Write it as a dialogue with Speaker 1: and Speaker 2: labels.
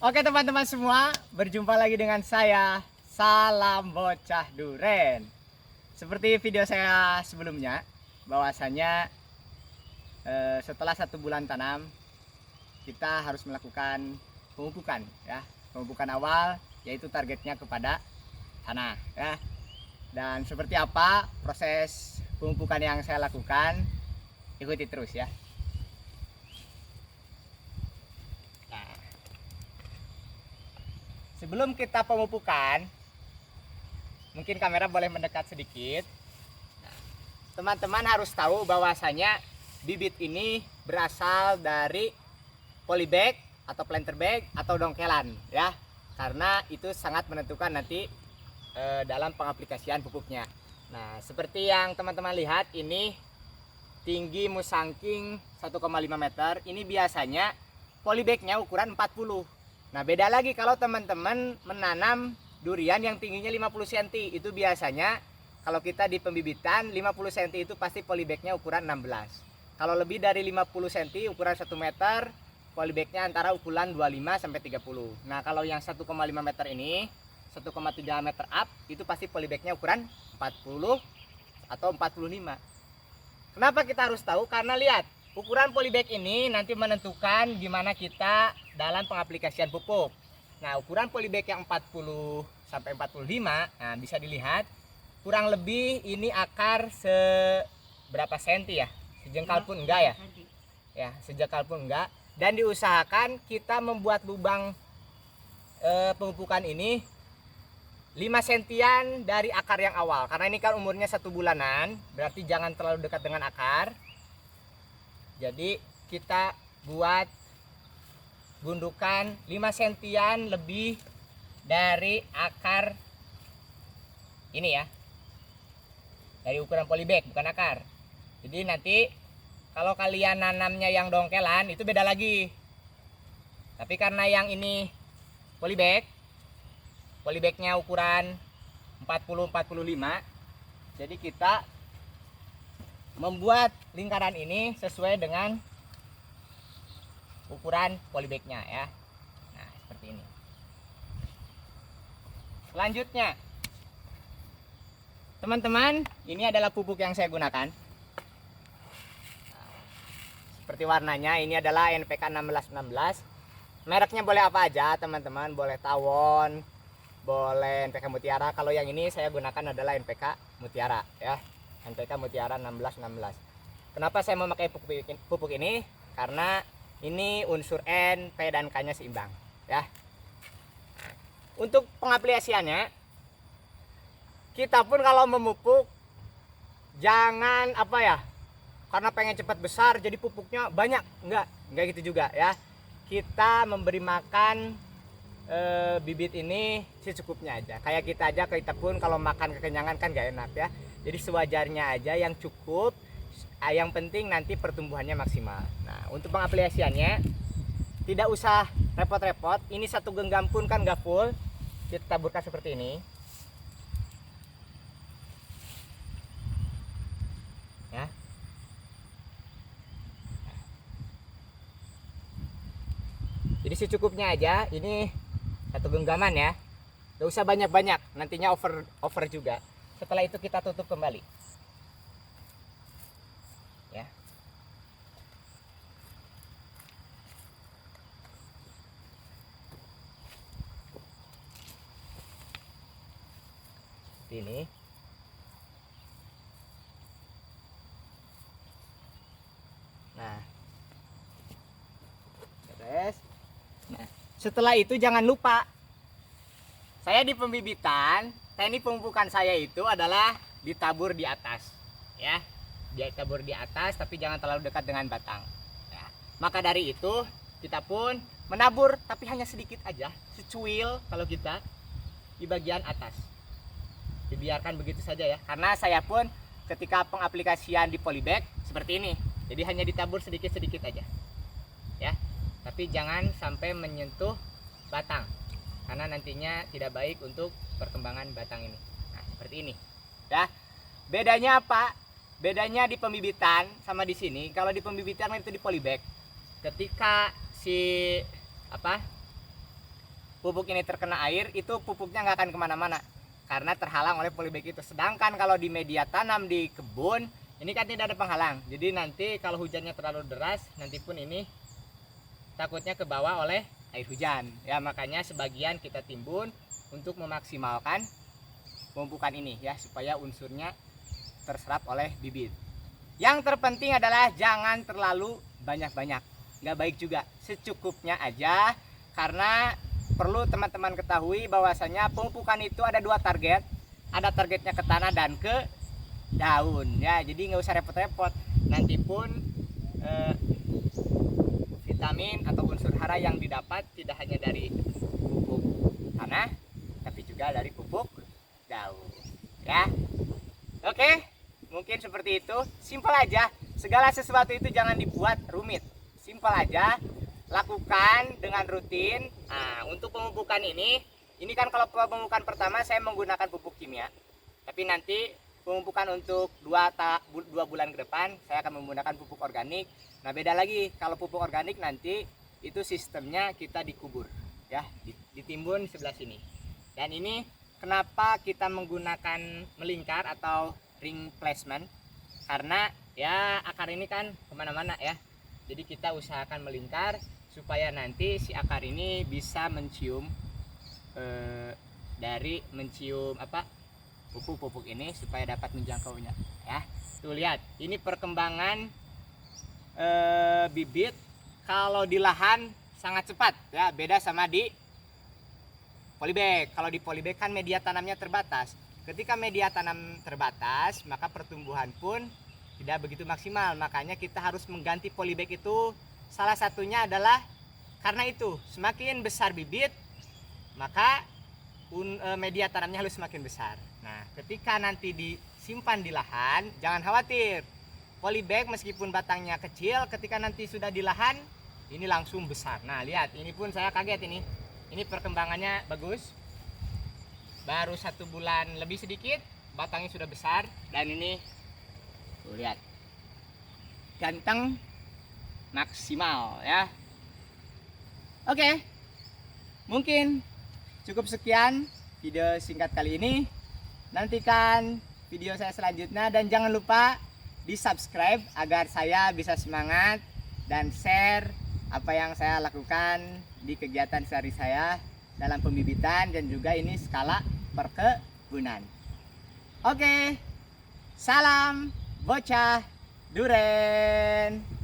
Speaker 1: Oke teman-teman semua, berjumpa lagi dengan saya, Salam Bocah Duren. Seperti video saya sebelumnya, bahwasanya setelah 1 bulan tanam, kita harus melakukan pemupukan, ya. Pemupukan awal, yaitu targetnya kepada tanah, ya. Dan seperti apa proses pemupukan yang saya lakukan, ikuti terus ya. Sebelum kita pemupukan, mungkin kamera boleh mendekat sedikit. Teman-teman harus tahu bahwasanya bibit ini berasal dari polybag atau planter bag atau dongkelan, ya. Karena itu sangat menentukan nanti dalam pengaplikasian pupuknya. Nah, seperti yang teman-teman lihat, ini tinggi musangking 1,5 meter. Ini biasanya polybagnya ukuran 40. Nah, beda lagi kalau teman-teman menanam durian yang tingginya 50 cm. Itu biasanya kalau kita di pembibitan 50 cm itu pasti polybagnya ukuran 16. Kalau lebih dari 50 cm ukuran 1 meter, polybagnya antara ukuran 25 sampai 30. Nah, kalau yang 1,5 meter ini 1,3 meter up itu pasti polybagnya ukuran 40 atau 45. Kenapa kita harus tahu? Karena lihat, ukuran polybag ini nanti menentukan gimana kita dalam pengaplikasian pupuk. Nah, ukuran polybag yang 40 sampai 45, nah bisa dilihat kurang lebih ini akar seberapa senti ya? Sejengkal pun enggak ya? Ya, sejengkal pun enggak. Dan diusahakan kita membuat lubang pemupukan ini 5 sentian dari akar yang awal. Karena ini kan umurnya 1 bulanan, berarti jangan terlalu dekat dengan akar. Jadi kita buat gundukan 5 sentian lebih dari akar ini ya, dari ukuran polybag, bukan akar. Jadi nanti kalau kalian nanamnya yang dongkelan itu beda lagi. Tapi karena yang ini polybagnya ukuran 40-45, jadi kita membuat lingkaran ini sesuai dengan ukuran polybagnya ya. Nah, seperti ini. Selanjutnya, teman-teman, ini adalah pupuk yang saya gunakan. Seperti warnanya, ini adalah NPK 1616. Mereknya boleh apa aja, teman-teman. Boleh tawon, boleh NPK Mutiara. Kalau yang ini saya gunakan adalah NPK Mutiara ya. NPK Mutiara 1616. Kenapa saya memakai pupuk ini? Karena ini unsur N, P, dan K-nya seimbang ya. Untuk pengaplikasiannya, kita pun kalau memupuk jangan apa ya, karena pengen cepat besar jadi pupuknya banyak, enggak gitu juga ya. Kita memberi makan bibit ini secukupnya aja. Kayak kita pun kalau makan kekenyangan kan gak enak ya. Jadi sewajarnya aja yang cukup. Yang penting nanti pertumbuhannya maksimal. Nah, untuk pengaplikasiannya tidak usah repot-repot. Ini 1 genggam pun kan gak full. Kita taburkan seperti ini. Ya. Jadi secukupnya aja. Ini 1 genggaman ya. Gak usah banyak-banyak. Nantinya over juga. Setelah itu kita tutup kembali. Ya. Seperti ini. Nah. Beres. Nah, setelah itu jangan lupa, saya di pembibitan, teknik pemupukan saya itu adalah ditabur di atas ya. Ditabur di atas tapi jangan terlalu dekat dengan batang ya. Maka dari itu kita pun menabur tapi hanya sedikit aja, secuil kalau kita di bagian atas. Dibiarkan begitu saja ya. Karena saya pun ketika pengaplikasian di polybag seperti ini. Jadi hanya ditabur sedikit-sedikit aja. Ya. Tapi jangan sampai menyentuh batang. Karena nantinya tidak baik untuk perkembangan batang ini. Nah, seperti ini. Ya. Bedanya apa? Bedanya di pembibitan sama di sini. Kalau di pembibitan itu di polybag. Ketika si pupuk ini terkena air, itu pupuknya nggak akan kemana-mana karena terhalang oleh polybag itu. Sedangkan kalau di media tanam di kebun ini kan tidak ada penghalang, jadi nanti kalau hujannya terlalu deras nanti pun ini takutnya ke bawah oleh air hujan ya. Makanya sebagian kita timbun untuk memaksimalkan pemupukan ini ya, supaya unsurnya terserap oleh bibit. Yang terpenting adalah jangan terlalu banyak-banyak, nggak baik juga, secukupnya aja. Karena perlu teman-teman ketahui bahwasanya pemupukan itu ada 2 target, ada targetnya ke tanah dan ke daun ya. Jadi nggak usah repot-repot, nanti pun vitamin atau unsur hara yang didapat tidak hanya dari pupuk tanah tapi juga dari pupuk daun ya. Oke, mungkin seperti itu, simpel aja. Segala sesuatu itu jangan dibuat rumit, simpel aja, lakukan dengan rutin. Nah, untuk pemupukan ini kan kalau pemupukan pertama saya menggunakan pupuk kimia, tapi nanti pemupukan untuk 2 bulan ke depan saya akan menggunakan pupuk organik. Nah, beda lagi kalau pupuk organik nanti itu sistemnya kita dikubur ya, ditimbun sebelah sini. Dan ini kenapa kita menggunakan melingkar atau ring placement, karena ya akar ini kan kemana-mana ya, jadi kita usahakan melingkar supaya nanti si akar ini bisa mencium pupuk-pupuk ini supaya dapat menjangkaunya ya. Tuh lihat, ini perkembangan bibit kalau di lahan sangat cepat ya, beda sama di polybag. Kalau di polybag kan media tanamnya terbatas. Ketika media tanam terbatas, maka pertumbuhan pun tidak begitu maksimal. Makanya kita harus mengganti polybag itu. Salah satunya adalah karena itu, semakin besar bibit, maka media tanamnya harus semakin besar. Nah, ketika nanti disimpan di lahan, jangan khawatir. Polybag meskipun batangnya kecil, ketika nanti sudah di lahan, ini langsung besar. Nah, lihat, ini pun saya kaget ini. Ini perkembangannya bagus, baru 1 bulan lebih sedikit batangnya sudah besar. Dan ini tuh lihat, ganteng maksimal ya. Oke, mungkin cukup sekian video singkat kali ini. Nantikan video saya selanjutnya dan jangan lupa di subscribe agar saya bisa semangat dan share apa yang saya lakukan di kegiatan sehari saya dalam pembibitan dan juga ini skala perkebunan. Oke, salam bocah duren.